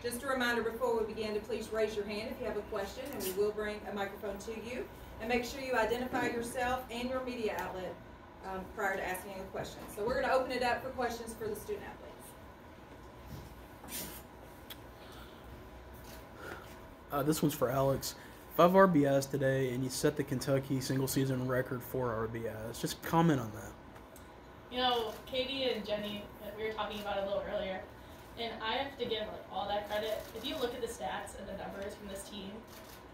Just a reminder before we begin to please raise your hand if you have a question, and we will bring a microphone to you. And make sure you identify yourself and your media outlet prior to asking a question. So we're going to open it up for questions for the student athletes. This one's for Alex. 5 RBIs today, and you set the Kentucky single-season record for RBIs. Just comment on that. You know, Katie and Jenny, we were talking about it a little earlier, and I have to give all that credit. If you look at the stats and the numbers from this team,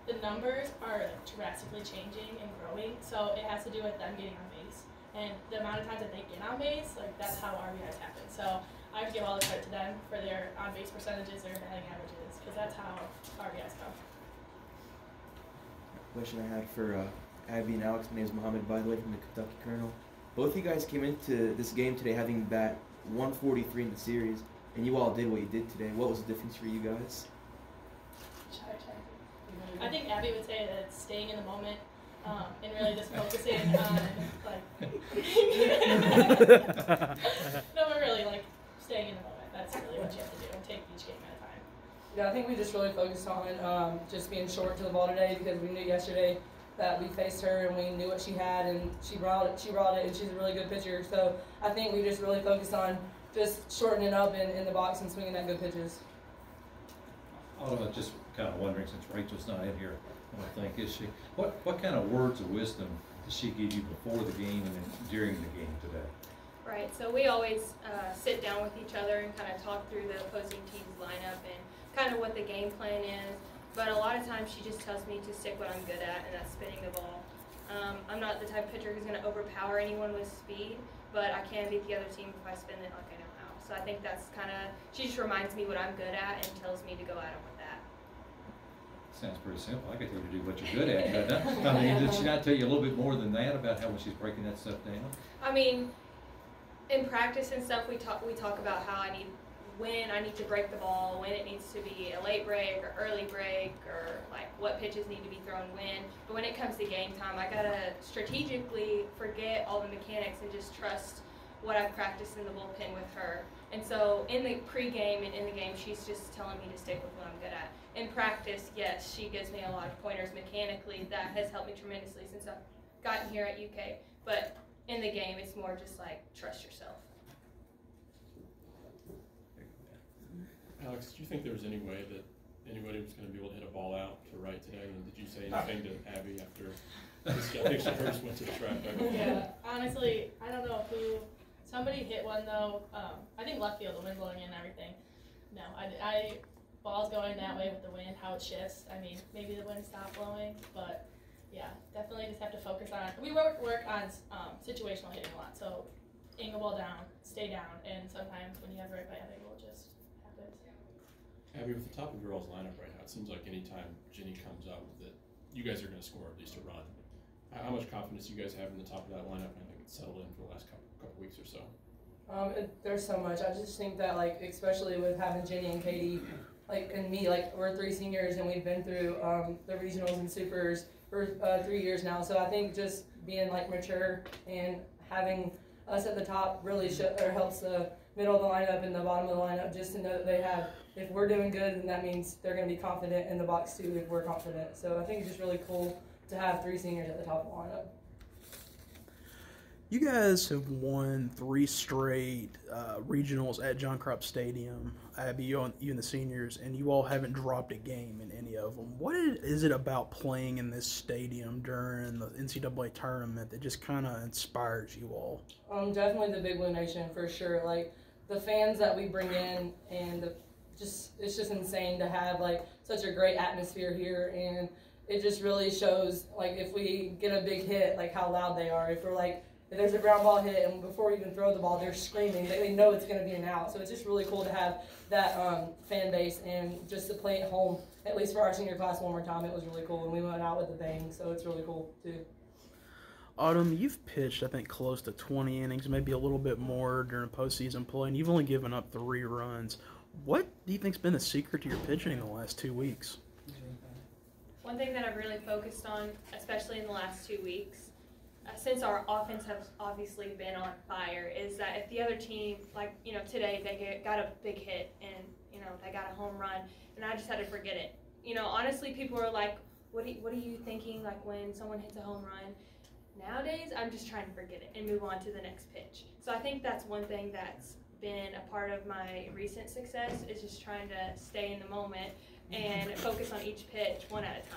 the numbers are drastically changing and growing, so it has to do with them getting on base. And the amount of times that they get on base, that's how RBIs happen. So I have to give all the credit to them for their on-base percentages, their batting averages, because that's how RBIs go. Question I had for Abby and Alex. My name is Mohammed, by the way, from the Kentucky Colonel. Both of you guys came into this game today having bat 143 in the series, and you all did what you did today. What was the difference for you guys? I think Abby would say that it's staying in the moment and really just focusing on, no, but really, staying in the moment. That's really what you have to do and take each game at a time. Yeah, I think we just really focused on just being short to the ball today because we knew yesterday that we faced her and we knew what she had and she brought it and she's a really good pitcher. So I think we just really focused on just shortening up in the box and swinging at good pitches. I was just kind of wondering, since Rachel's not in here, I think, is she, what kind of words of wisdom does she give you before the game and then during the game today? Right, so we always sit down with each other and kind of talk through the opposing team's lineup and kind of what the game plan is. But a lot of times she just tells me to stick what I'm good at, and that's spinning the ball. I'm not the type of pitcher who's going to overpower anyone with speed, but I can beat the other team if I spin it like I know how. So I think that's kind of, she just reminds me what I'm good at and tells me to go at them with that. Sounds pretty simple. I could tell you to do what you're good at. But I mean, did she not tell you a little bit more than that about how when she's breaking that stuff down? I mean, in practice and stuff, we talk about how when I need to break the ball, when it needs to be a late break or early break, or what pitches need to be thrown when. But when it comes to game time, I gotta strategically forget all the mechanics and just trust what I've practiced in the bullpen with her. And so in the pregame and in the game, she's just telling me to stick with what I'm good at. In practice, yes, she gives me a lot of pointers mechanically. That has helped me tremendously since I've gotten here at UK. But in the game, it's more just trust yourself. Alex, did you think there was any way that anybody was going to be able to hit a ball out to right today? And did you say anything to Abby after this? I think she first went to the track. Right? Yeah, honestly, I don't know who. Somebody hit one though. I think left field, the wind blowing in and everything. No, I ball's going that way with the wind, how it shifts. I mean, maybe the wind stopped blowing, but yeah, definitely just have to focus on. We work on situational hitting a lot, so angle ball down, stay down, and sometimes when you have the right bad angle, it just happens. Abby, with the top of girls lineup right now, it seems like anytime Jenny comes out with it, you guys are going to score at least a run. How much confidence do you guys have in the top of that lineup? I think it's settled in for the last couple weeks or so. There's so much. I just think that especially with having Jenny and Katie, and me, we're 3 seniors and we've been through the regionals and supers for 3 years now. So I think just being mature and having us at the top really helps the middle of the lineup and the bottom of the lineup just to know that they have, if we're doing good, then that means they're going to be confident in the box too if we're confident. So I think it's just really cool to have 3 seniors at the top of the lineup. You guys have won 3 straight regionals at John Crop Stadium. Abby, you and the seniors, and you all haven't dropped a game in any of them. What is it about playing in this stadium during the NCAA tournament that just kind of inspires you all? Definitely the Big Blue Nation for sure. The fans that we bring in, and it's just insane to have such a great atmosphere here, and it just really shows if we get a big hit, how loud they are. If we're if there's a ground ball hit and before we even throw the ball, they're screaming. They know it's going to be an out. So it's just really cool to have that fan base and just to play at home, at least for our senior class one more time. It was really cool. And we went out with a bang, so it's really cool too. Autumn, you've pitched, I think, close to 20 innings, maybe a little bit more during postseason play, and you've only given up 3 runs. What do you think's been the secret to your pitching in the last 2 weeks? One thing that I've really focused on, especially in the last 2 weeks, since our offense has obviously been on fire, is that if the other team, today, they got a big hit and, I got a home run, and I just had to forget it. You know, honestly, people are like, what are you thinking, like, when someone hits a home run? Nowadays, I'm just trying to forget it and move on to the next pitch. So I think that's one thing that's been a part of my recent success, is just trying to stay in the moment and focus on each pitch one at a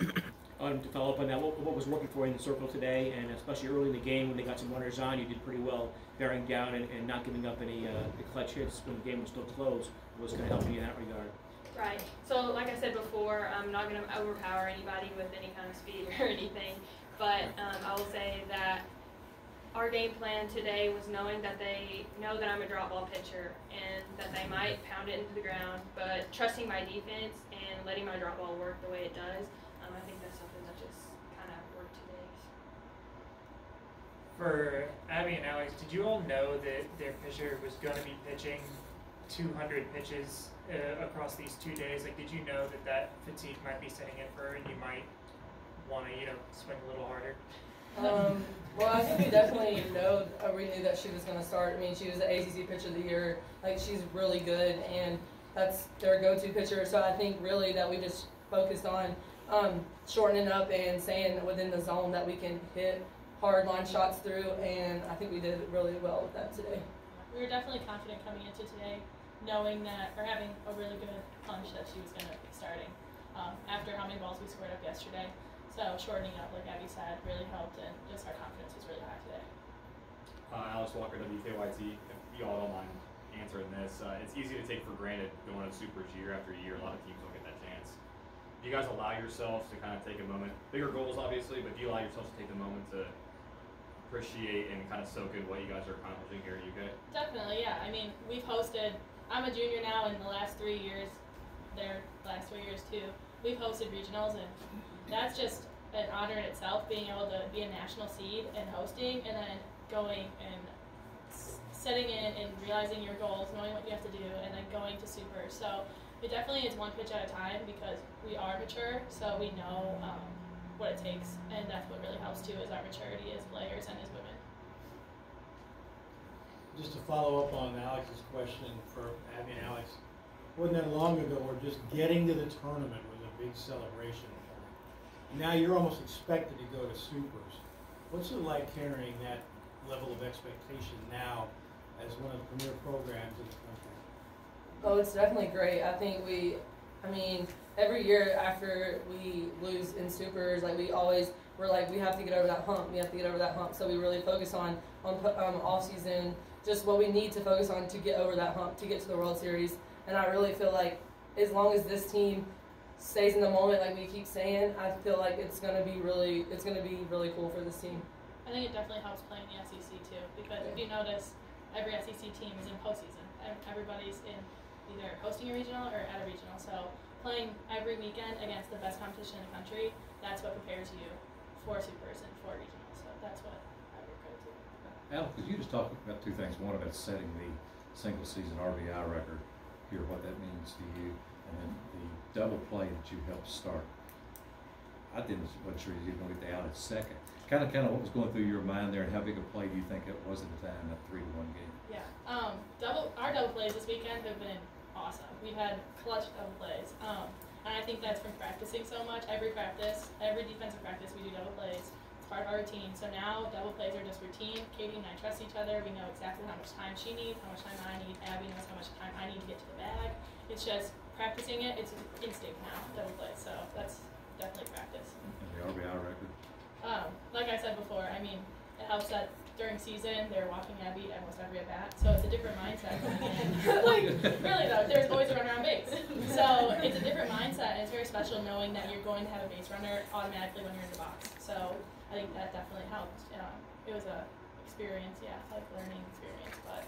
time. To follow up on that, what was working for you in the circle today, and especially early in the game when they got some runners on, you did pretty well bearing down and not giving up any clutch hits when the game was still close. Was going to help you in that regard. Right. So like I said before, I'm not going to overpower anybody with any kind of speed or anything, but I will say that our game plan today was knowing that they know that I'm a drop ball pitcher and that they might pound it into the ground, but trusting my defense and letting my drop ball work the way it does. I think that's something that just kind of worked today. For Abby and Alex, did you all know that their pitcher was going to be pitching 200 pitches across these 2 days? Like, did you know that fatigue might be setting in for her and you might want to, swing a little harder? Well, I think we definitely we knew that she was going to start. I mean, she was the ACC Pitcher of the Year. Like, she's really good, and that's their go-to pitcher. So I think really that we just focused on shortening up and staying within the zone that we can hit hard line shots through, and I think we did really well with that today. We were definitely confident coming into today, knowing that, or having a really good punch that she was going to be starting after how many balls we scored up yesterday. So shortening up, like Abby said, really helped, and just our confidence was really high today. Alex Walker, WKYT. If you all don't mind answering this, it's easy to take for granted going to Supers year after year. A lot of teams don't get that chance. Do you guys allow yourselves to kind of take a moment, bigger goals obviously, but do you allow yourselves to take the moment to appreciate and kind of soak in what you guys are accomplishing here at UK? Definitely, yeah. I mean, we've hosted, I'm a junior now, in the last 3 years, their last 3 years too, we've hosted regionals, and that's just an honor in itself, being able to be a national seed and hosting, and then going and setting in and realizing your goals, knowing what you have to do, and then going to Super. So it definitely is one pitch at a time, because we are mature, so we know what it takes, and that's what really helps too, is our maturity as players and as women. Just to follow up on Alex's question for Abby and Alex, wasn't that long ago where just getting to the tournament was a big celebration point. Now you're almost expected to go to Supers. What's it like carrying that level of expectation now as one of the premier programs in the country? Oh, it's definitely great. I think every year after we lose in Supers, like we're like, we have to get over that hump. We have to get over that hump. So we really focus on off season, just what we need to focus on to get over that hump, to get to the World Series. And I really feel like as long as this team stays in the moment, like we keep saying, I feel like it's gonna be really cool for this team. I think it definitely helps playing the SEC too, because if you notice, every SEC team is in postseason. Everybody's in either hosting a regional or at a regional. So playing every weekend against the best competition in the country, that's what prepares you for Supers and for regionals. So that's what I would go to. Al, could you just talk about two things? One about setting the single season RBI record here, what that means to you, and then the double play that you helped start. I wasn't sure you were going to get out at second. Kind of what was going through your mind there, and how big a play do you think it was at the time, that 3-1 game? Yeah, our double plays this weekend have been awesome. We've had clutch double plays, and I think that's from practicing so much. Every defensive practice, we do double plays. It's part of our routine. So now double plays are just routine. Katie and I trust each other. We know exactly how much time she needs, how much time I need. Abby knows how much time I need to get to the bag. It's just practicing it. It's instinct now, double plays. So that's definitely practice. And the RBI record? Like I said before, I mean, it helps that during season they're walking Abby almost every at bat, so it's a different mindset coming in. Like, really though, there's always a runner on base. So it's a different mindset, and it's very special knowing that you're going to have a base runner automatically when you're in the box. So I think that definitely helped. It was a experience, like learning experience, but